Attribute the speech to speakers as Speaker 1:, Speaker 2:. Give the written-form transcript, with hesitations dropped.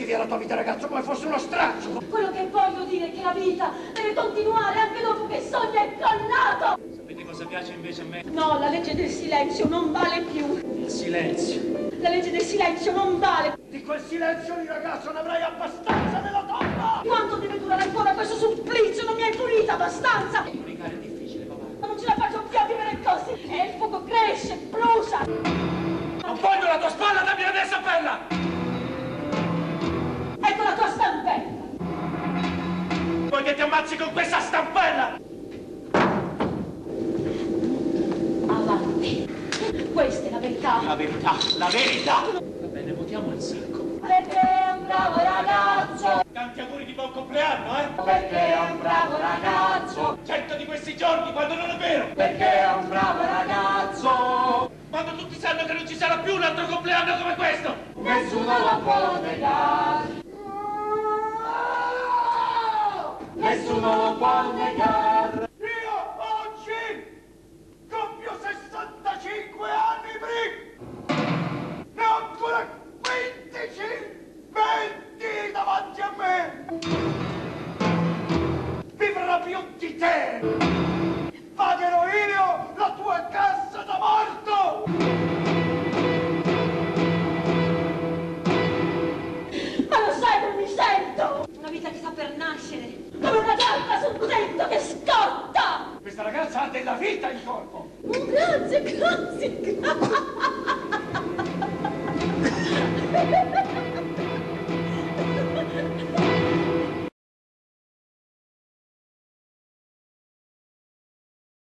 Speaker 1: butti via la tua vita, ragazzo, come fosse uno straccio.
Speaker 2: Quello che voglio dire è che la vita deve continuare anche dopo che Sonia è connato.
Speaker 3: Sapete cosa piace invece a me?
Speaker 2: No, la legge del silenzio non vale più.
Speaker 3: Il silenzio.
Speaker 2: La legge del silenzio non vale.
Speaker 1: Di quel silenzio io, ragazzo, ne avrai abbastanza nella tomba.
Speaker 2: Quanto deve durare ancora questo supplizio? Non mi hai punita abbastanza.
Speaker 3: Comunicare è difficile, papà.
Speaker 2: Ma non ce la faccio più a vivere così. E il fuoco cresce, brucia.
Speaker 1: Non voglio la tua spalla, dammi adesso bella.
Speaker 2: Ecco la tua stampella.
Speaker 1: Vuoi che ti ammazzi con questa stampella?
Speaker 2: Avanti. Questa è la verità.
Speaker 1: La verità, la verità.
Speaker 3: Va bene, votiamo il sacco.
Speaker 2: Perché è un bravo ragazzo.
Speaker 1: Tanti auguri di buon compleanno, eh?
Speaker 2: Perché è un bravo ragazzo.
Speaker 1: 100 di questi giorni, quando non è vero.
Speaker 2: Perché è un bravo ragazzo.
Speaker 1: Quando tutti sanno che non ci sarà più un altro compleanno come questo.
Speaker 2: Nessuno lo può negare. Nessuno lo può negare.